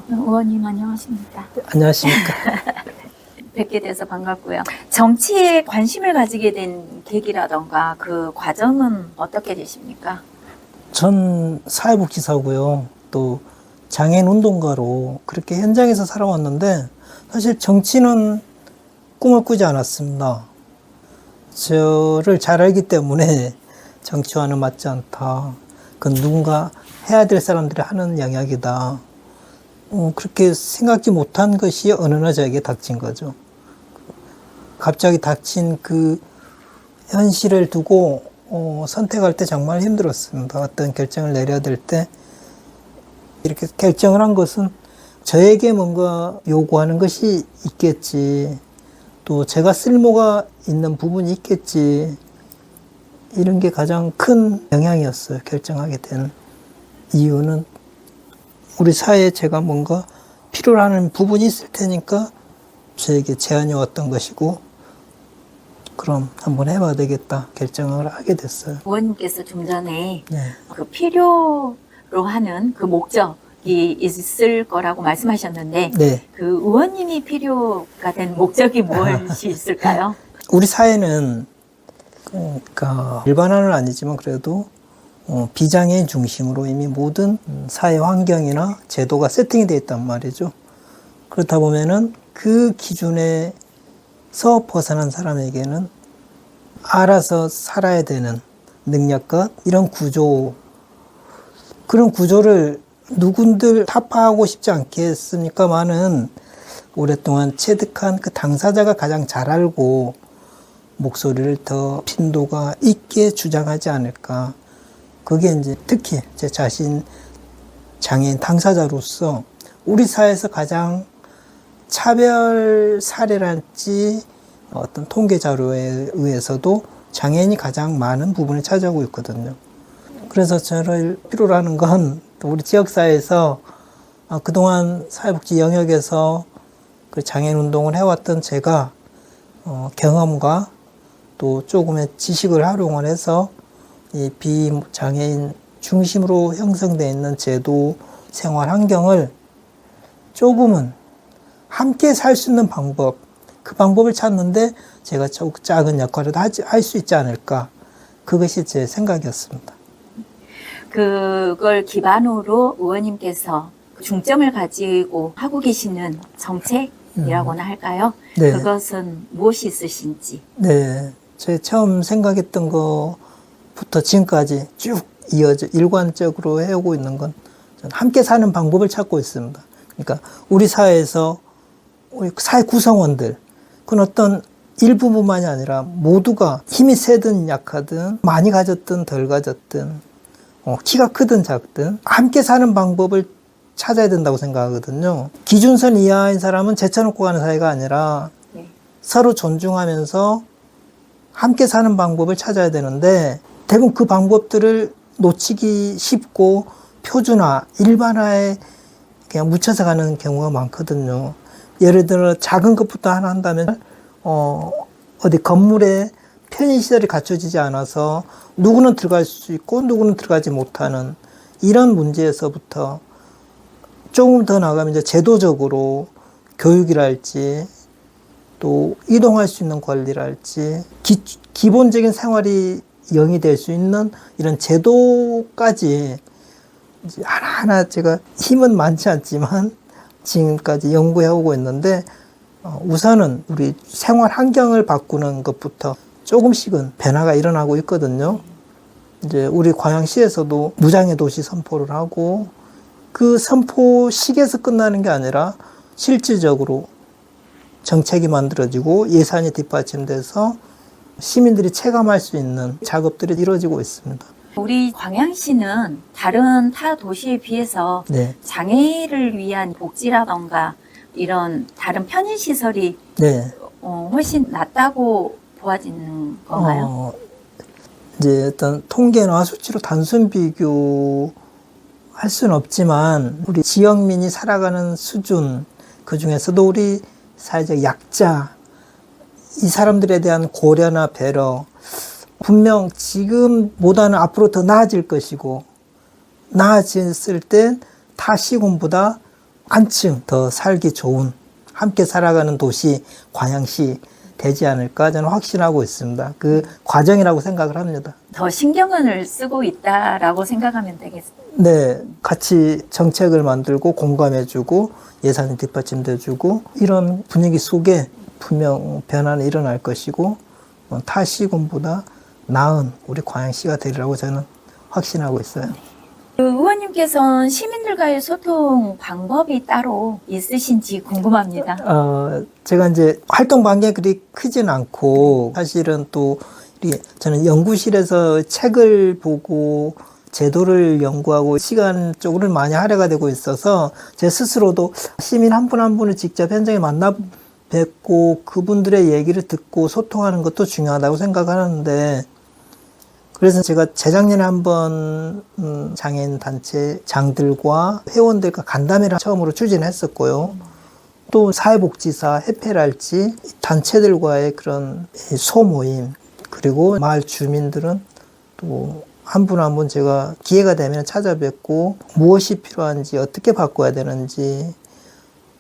의원님 안녕하십니까? 안녕하십니까. 뵙게 돼서 반갑고요. 정치에 관심을 가지게 된 계기라던가 그 과정은 어떻게 되십니까? 전 사회복지사고요. 또 장애인 운동가로 그렇게 현장에서 살아왔는데 사실 정치는 꿈을 꾸지 않았습니다. 저를 잘 알기 때문에 정치와는 맞지 않다. 그건 누군가 해야 될 사람들이 하는 영역이다. 그렇게 생각지 못한 것이 어느 날 저에게 닥친 거죠. 갑자기 닥친 그 현실을 두고 선택할 때 정말 힘들었습니다. 어떤 결정을 내려야 될 때 이렇게 결정을 한 것은 저에게 뭔가 요구하는 것이 있겠지. 또 제가 쓸모가 있는 부분이 있겠지. 이런 게 가장 큰 영향이었어요. 결정하게 된 이유는 우리 사회에 제가 뭔가 필요로 하는 부분이 있을 테니까 저에게 제안이 왔던 것이고 그럼 한번 해봐야 되겠다 결정을 하게 됐어요. 의원님께서 좀 전에 네. 그 필요로 하는 그 목적이 있을 거라고 말씀하셨는데 네. 그 의원님이 필요가 된 목적이 무엇이 있을까요? 우리 사회는 그러니까 일반화는 아니지만 그래도 비장애인 중심으로 이미 모든 사회 환경이나 제도가 세팅이 되어 있단 말이죠. 그렇다 보면은 그 기준에서 벗어난 사람에게는 알아서 살아야 되는 능력과 이런 구조, 그런 구조를 누군들 타파하고 싶지 않겠습니까마는 오랫동안 체득한 그 당사자가 가장 잘 알고 목소리를 더 빈도가 있게 주장하지 않을까. 그게 이제 특히 제 자신 장애인 당사자로서 우리 사회에서 가장 차별 사례랄지 어떤 통계 자료에 의해서도 장애인이 가장 많은 부분을 차지하고 있거든요. 그래서 저를 필요로 하는 건 또 우리 지역사회에서 그동안 사회복지 영역에서 그 장애인 운동을 해왔던 제가 경험과 또 조금의 지식을 활용을 해서 이 비장애인 중심으로 형성되어 있는 제도 생활 환경을 조금은 함께 살 수 있는 방법, 그 방법을 찾는데 제가 작은 역할을 할 수 있지 않을까. 그것이 제 생각이었습니다. 그걸 기반으로 의원님께서 중점을 가지고 하고 계시는 정책이라고나 할까요? 네. 그것은 무엇이 있으신지. 네. 제가 처음 생각했던 것부터 지금까지 쭉 이어져 일관적으로 해오고 있는 건 함께 사는 방법을 찾고 있습니다. 그러니까 우리 사회에서 우리 사회 구성원들, 그건 어떤 일부분만이 아니라 모두가 힘이 세든 약하든 많이 가졌든 덜 가졌든 키가 크든 작든 함께 사는 방법을 찾아야 된다고 생각하거든요. 기준선 이하인 사람은 제쳐놓고 가는 사회가 아니라 서로 존중하면서 함께 사는 방법을 찾아야 되는데 대부분 그 방법들을 놓치기 쉽고 표준화, 일반화에 그냥 묻혀서 가는 경우가 많거든요. 예를 들어 작은 것부터 하나 한다면 어디 건물에 편의시설이 갖춰지지 않아서 누구는 들어갈 수 있고 누구는 들어가지 못하는 이런 문제에서부터 조금 더 나가면 이제 제도적으로 교육이랄지 또 이동할 수 있는 권리랄지 기본적인 생활이 영위될 수 있는 이런 제도까지 이제 하나하나 제가 힘은 많지 않지만 지금까지 연구해 오고 있는데 우선은 우리 생활 환경을 바꾸는 것부터 조금씩은 변화가 일어나고 있거든요. 이제 우리 광양시에서도 무장애 도시 선포를 하고 그 선포식에서 끝나는 게 아니라 실질적으로 정책이 만들어지고 예산이 뒷받침돼서 시민들이 체감할 수 있는 작업들이 이루어지고 있습니다. 우리 광양시는 다른 타 도시에 비해서 네. 장애를 위한 복지라던가 이런 다른 편의시설이 네. 훨씬 낫다고 보아지는 건가요? 이제 어떤 통계나 수치로 단순 비교할 수는 없지만 우리 지역민이 살아가는 수준, 그 중에서도 우리 사회적 약자, 이 사람들에 대한 고려나 배려, 분명 지금보다는 앞으로 더 나아질 것이고 나아졌을 때 타 시군보다 한층 더 살기 좋은 함께 살아가는 도시 광양시 되지 않을까 저는 확신하고 있습니다. 그 과정이라고 생각을 합니다. 더 신경을 쓰고 있다라고 생각하면 되겠습니다. 네, 같이 정책을 만들고 공감해주고 예산이 뒷받침돼주고 이런 분위기 속에 분명 변화는 일어날 것이고 타 시군보다 나은 우리 광양시가 되리라고 저는 확신하고 있어요. 그 의원님께서는 시민들과의 소통 방법이 따로 있으신지 궁금합니다. 제가 이제 활동 반경이 그리 크진 않고 사실은 또 저는 연구실에서 책을 보고 제도를 연구하고 시간 쪽으로 많이 할애가 되고 있어서 제 스스로도 시민 한 분 한 분을 직접 현장에 만나 뵙고 그분들의 얘기를 듣고 소통하는 것도 중요하다고 생각하는데 그래서 제가 재작년에 한번 장애인 단체 장들과 회원들과 간담회를 처음으로 추진했었고요. 또 사회복지사, 협회랄지 단체들과의 그런 소모임 그리고 마을 주민들은 또 한 분 한 분 제가 기회가 되면 찾아뵙고 무엇이 필요한지 어떻게 바꿔야 되는지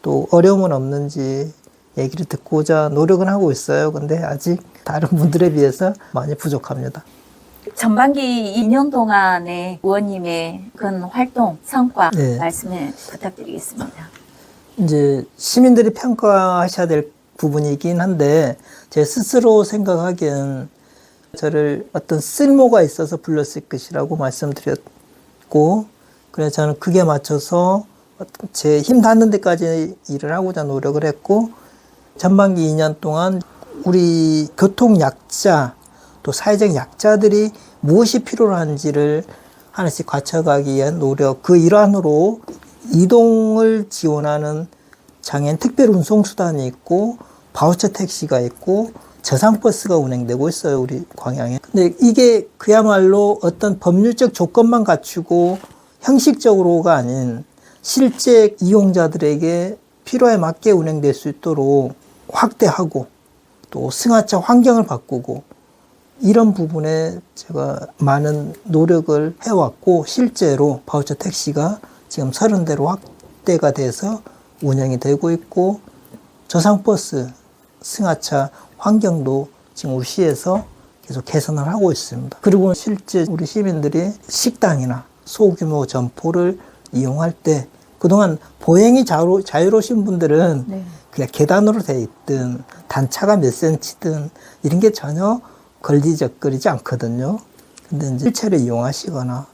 또 어려움은 없는지 얘기를 듣고자 노력은 하고 있어요. 근데 아직 다른 분들에 비해서 많이 부족합니다. 전반기 2년 동안의 의원님의 큰 활동, 성과 네. 말씀을 부탁드리겠습니다. 이제 시민들이 평가하셔야 될 부분이긴 한데 제 스스로 생각하기엔 저를 어떤 쓸모가 있어서 불렀을 것이라고 말씀드렸고 그래서 저는 그게 맞춰서 제 힘 닿는 데까지 일을 하고자 노력을 했고 전반기 2년 동안 우리 교통 약자 또 사회적 약자들이 무엇이 필요한지를 하나씩 갖춰가기 위한 노력 그 일환으로 이동을 지원하는 장애인 특별 운송수단이 있고 바우처 택시가 있고 저상버스가 운행되고 있어요 우리 광양에. 근데 이게 그야말로 어떤 법률적 조건만 갖추고 형식적으로가 아닌 실제 이용자들에게 필요에 맞게 운행될 수 있도록 확대하고 또 승하차 환경을 바꾸고 이런 부분에 제가 많은 노력을 해왔고 실제로 바우처 택시가 지금 30대로 확대가 돼서 운영이 되고 있고 저상버스 승하차 환경도 지금 우리 시에서 계속 개선을 하고 있습니다. 그리고 실제 우리 시민들이 식당이나 소규모 점포를 이용할 때 그동안 보행이 자유로우신 분들은 네. 그냥 계단으로 돼 있든 단차가 몇 센치든 이런 게 전혀 걸리적거리지 않거든요. 근데 이제 휠체어를 이용하시거나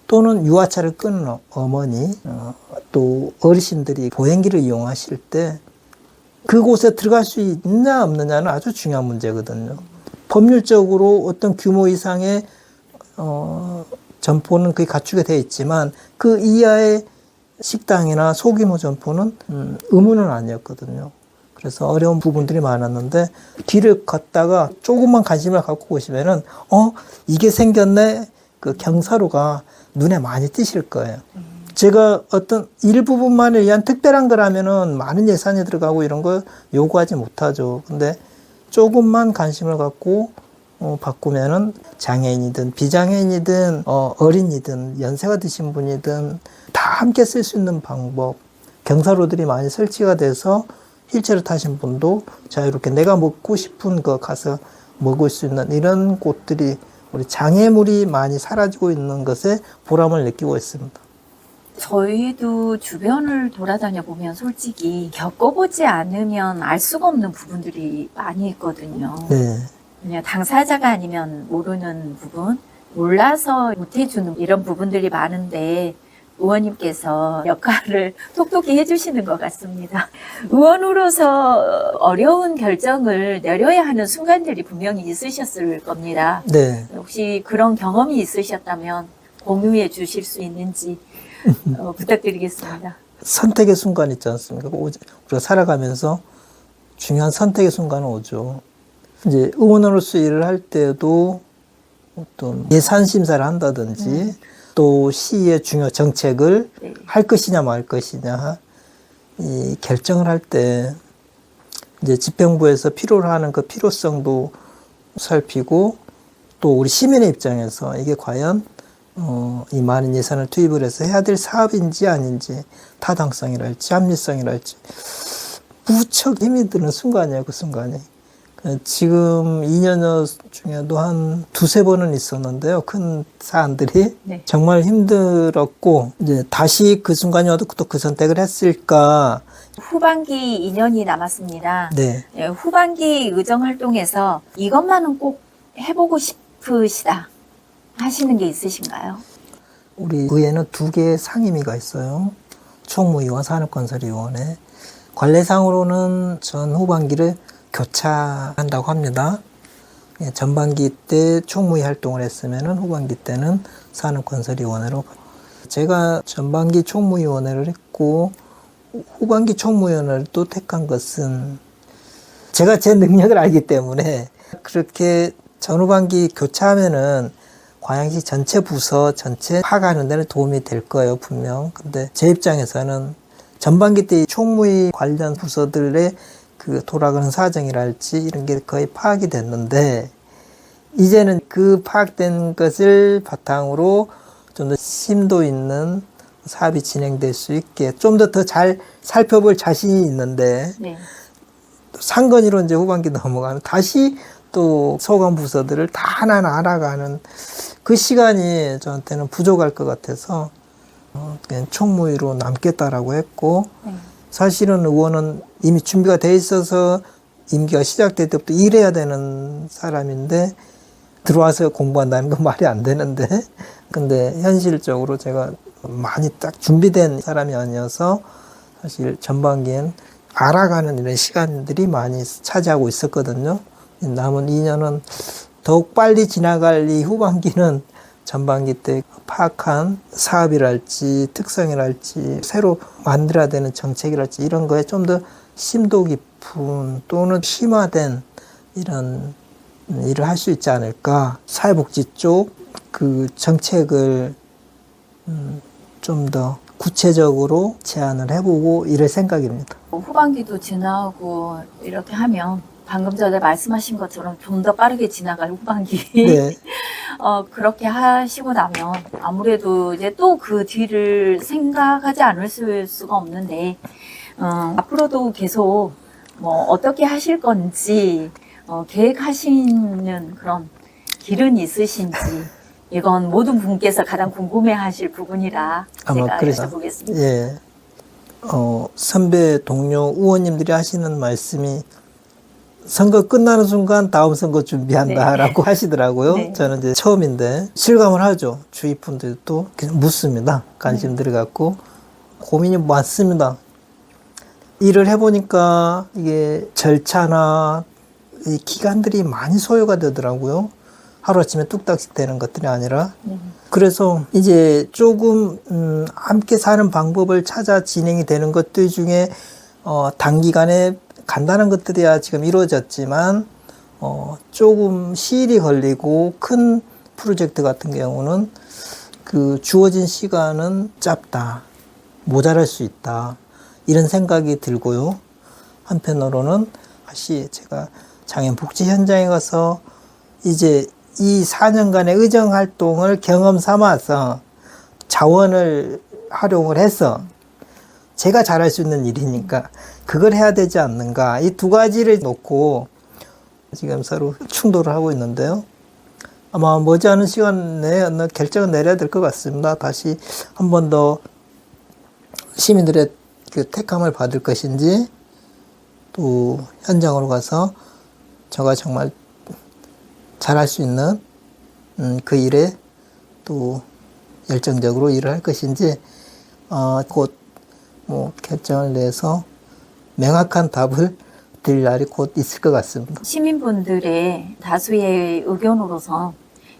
또는 유아차를 끄는 어머니 또 어르신들이 보행기를 이용하실 때 그곳에 들어갈 수 있냐 없느냐는 아주 중요한 문제거든요. 법률적으로 어떤 규모 이상의 점포는 그게 갖추게 되어 있지만 그 이하의 식당이나 소규모 점포는 의무는 아니었거든요. 그래서 어려운 부분들이 많았는데 길을 걷다가 조금만 관심을 갖고 보시면은 이게 생겼네 그 경사로가 눈에 많이 띄실 거예요. 제가 어떤 일부분만을 위한 특별한 거라면은 많은 예산이 들어가고 이런 거 요구하지 못하죠. 근데 조금만 관심을 갖고 바꾸면은 장애인이든 비장애인이든 어린이든 연세가 드신 분이든 다 함께 쓸 수 있는 방법 경사로들이 많이 설치가 돼서 휠체어를 타신 분도 자유롭게 내가 먹고 싶은 거 가서 먹을 수 있는 이런 곳들이 우리 장애물이 많이 사라지고 있는 것에 보람을 느끼고 있습니다. 저희도 주변을 돌아다녀 보면 솔직히 겪어보지 않으면 알 수가 없는 부분들이 많이 있거든요. 네. 그냥 당사자가 아니면 모르는 부분, 몰라서 못해주는 이런 부분들이 많은데 의원님께서 역할을 톡톡히 해주시는 것 같습니다. 의원으로서 어려운 결정을 내려야 하는 순간들이 분명히 있으셨을 겁니다. 네. 혹시 그런 경험이 있으셨다면 공유해 주실 수 있는지 부탁드리겠습니다. 선택의 순간 있지 않습니까? 우리가 살아가면서 중요한 선택의 순간은 오죠. 이제 의원으로서 일을 할 때도 어떤 예산 심사를 한다든지 또 시의 중요 정책을 네. 할 것이냐 말 것이냐 이 결정을 할 때 이제 집행부에서 필요로 하는 그 필요성도 살피고 또 우리 시민의 입장에서 이게 과연 이 많은 예산을 투입을 해서 해야 될 사업인지 아닌지 타당성이랄지 합리성이랄지 무척 힘이 드는 순간이에요. 그 순간이. 지금 2년여 중에도 한 두세 번은 있었는데요. 큰 사안들이 네. 정말 힘들었고 이제 다시 그 순간이 와도 또 그 선택을 했을까. 후반기 2년이 남았습니다. 네. 예, 후반기 의정활동에서 이것만은 꼭 해보고 싶으시다 하시는 게 있으신가요? 우리 의회는 두 개의 상임위가 있어요. 총무위와 산업건설위원회. 관례상으로는 전 후반기를 교차한다고 합니다. 예, 전반기 때 총무위 활동을 했으면 후반기 때는 산업건설위원회로. 제가 전반기 총무위원회를 했고 후반기 총무위원회를 또 택한 것은 제가 제 능력을 알기 때문에 그렇게 전후반기 교차하면은 광양시 전체 부서 전체 파악하는 데는 도움이 될 거예요, 분명. 근데 제 입장에서는 전반기 때 총무위 관련 부서들의 그 돌아가는 사정이랄지 이런 게 거의 파악이 됐는데 이제는 그 파악된 것을 바탕으로 좀 더 심도 있는 사업이 진행될 수 있게 좀 더 잘 살펴볼 자신이 있는데 네. 상건이로 이제 후반기 넘어가면 다시 또 소관 부서들을 다 하나하나 알아가는 그 시간이 저한테는 부족할 것 같아서 그냥 총무위로 남겠다라고 했고 네. 사실은 의원은 이미 준비가 돼 있어서 임기가 시작될 때부터 일해야 되는 사람인데 들어와서 공부한다는 건 말이 안 되는데 근데 현실적으로 제가 많이 딱 준비된 사람이 아니어서 사실 전반기엔 알아가는 이런 시간들이 많이 차지하고 있었거든요. 남은 2년은 더욱 빨리 지나갈 이 후반기는 전반기 때 파악한 사업이랄지 특성이랄지 새로 만들어야 되는 정책이랄지 이런 거에 좀 더 심도 깊은 또는 심화된 이런 일을 할 수 있지 않을까. 사회복지 쪽 그 정책을 좀 더 구체적으로 제안을 해보고 이럴 생각입니다. 후반기도 지나고 이렇게 하면 방금 전에 말씀하신 것처럼 좀 더 빠르게 지나갈 후반기. 네. 그렇게 하시고 나면 아무래도 이제 또 그 뒤를 생각하지 않을 수가 없는데, 앞으로도 계속 뭐 어떻게 하실 건지, 계획하시는 그런 길은 있으신지, 이건 모든 분께서 가장 궁금해 하실 부분이라 제가 여쭤보겠습니다. 예. 선배 동료 의원님들이 하시는 말씀이 선거 끝나는 순간 다음 선거 준비한다라고 하시더라고요. 네. 저는 이제 처음인데 실감을 하죠. 주위 분들도 묻습니다. 관심 들어갖고 고민이 많습니다. 일을 해보니까 이게 절차나 이 기간들이 많이 소요가 되더라고요. 하루아침에 뚝딱씩 되는 것들이 아니라. 그래서 이제 조금 함께 사는 방법을 찾아 진행이 되는 것들 중에 단기간에 간단한 것들이야 지금 이루어졌지만 조금 시일이 걸리고 큰 프로젝트 같은 경우는 그 주어진 시간은 짧다, 모자랄 수 있다 이런 생각이 들고요. 한편으로는 다시 제가 장애인복지 현장에 가서 이제 이 4년간의 의정활동을 경험 삼아서 자원을 활용을 해서 제가 잘할 수 있는 일이니까 그걸 해야 되지 않는가. 이 두 가지를 놓고 지금 서로 충돌을 하고 있는데요. 아마 머지않은 시간 내에 결정을 내려야 될 것 같습니다. 다시 한 번 더 시민들의 그 택함을 받을 것인지 또 현장으로 가서 제가 정말 잘할 수 있는 그 일에 또 열정적으로 일을 할 것인지 곧 뭐 결정을 내서 명확한 답을 드릴 날이 곧 있을 것 같습니다. 시민분들의 다수의 의견으로서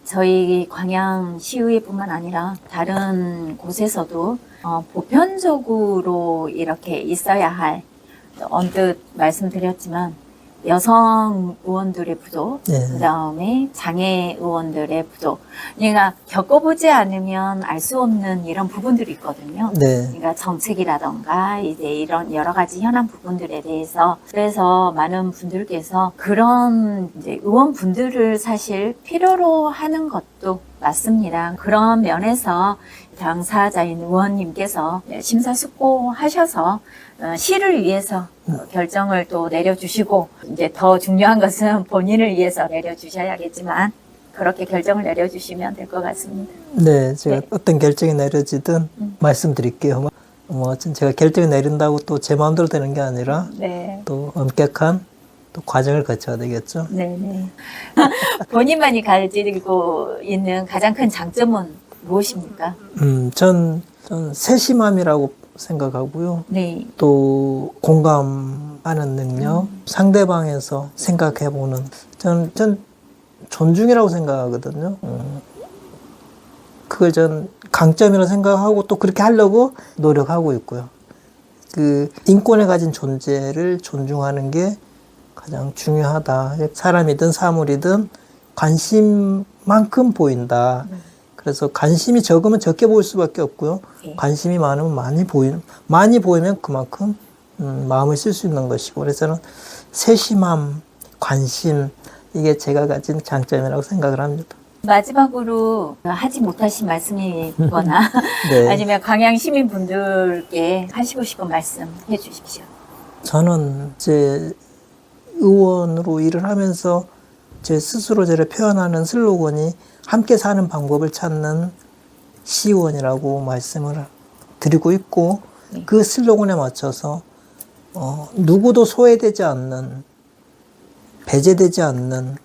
저희 광양시의회뿐만 아니라 다른 곳에서도 보편적으로 이렇게 있어야 할, 언뜻 말씀드렸지만 여성 의원들의 부족, 네. 그다음에 장애 의원들의 부족. 그러니까 겪어보지 않으면 알 수 없는 이런 부분들이 있거든요. 네. 그러니까 정책이라던가 이제 이런 여러 가지 현안 부분들에 대해서 그래서 많은 분들께서 그런 이제 의원분들을 사실 필요로 하는 것도 맞습니다. 그런 면에서 당사자인 의원님께서 심사숙고하셔서 시를 위해서 결정을 또 내려주시고 이제 더 중요한 것은 본인을 위해서 내려주셔야겠지만 그렇게 결정을 내려주시면 될 것 같습니다. 네, 제가 네. 어떤 결정이 내려지든 말씀드릴게요. 제가 결정을 내린다고 또 제 마음대로 되는 게 아니라 네. 또 엄격한 또 과정을 거쳐야 되겠죠. 네네. 본인만이 가지고 있는 가장 큰 장점은 무엇입니까? 전 세심함이라고 생각하고요. 네. 또 공감하는 능력, 상대방에서 생각해보는, 전 존중이라고 생각하거든요. 그걸 전 강점이라고 생각하고 또 그렇게 하려고 노력하고 있고요. 그 인권을 가진 존재를 존중하는 게 가장 중요하다. 사람이든 사물이든 관심만큼 보인다. 그래서 관심이 적으면 적게 보일 수밖에 없고요. 네. 관심이 많으면 많이 보이면 그만큼 마음을 쓸 수 있는 것이고, 그래서 저는 세심함, 관심, 이게 제가 가진 장점이라고 생각을 합니다. 마지막으로 하지 못하신 말씀이거나 네. 아니면 광양 시민분들께 하시고 싶은 말씀 해주십시오. 저는 제 의원으로 일을 하면서 제 스스로 저를 표현하는 슬로건이 함께 사는 방법을 찾는 시의원이라고 말씀을 드리고 있고, 네. 그 슬로건에 맞춰서 누구도 소외되지 않는, 배제되지 않는,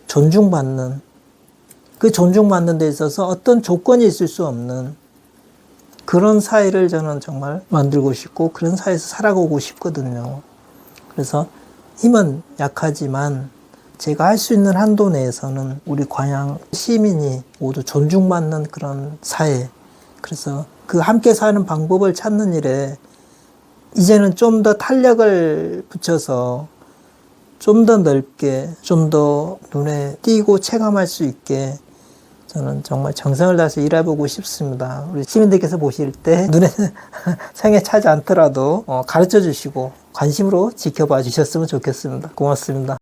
존중받는, 그 존중받는 데 있어서 어떤 조건이 있을 수 없는 그런 사회를 저는 정말 만들고 싶고 그런 사회에서 살아가고 싶거든요. 그래서 힘은 약하지만 제가 할 수 있는 한도 내에서는 우리 광양 시민이 모두 존중받는 그런 사회, 그래서 그 함께 사는 방법을 찾는 일에 이제는 좀 더 탄력을 붙여서 좀 더 넓게, 좀 더 눈에 띄고 체감할 수 있게 저는 정말 정성을 다해서 일해보고 싶습니다. 우리 시민들께서 보실 때 눈에 생에 차지 않더라도 가르쳐 주시고 관심으로 지켜봐 주셨으면 좋겠습니다. 고맙습니다.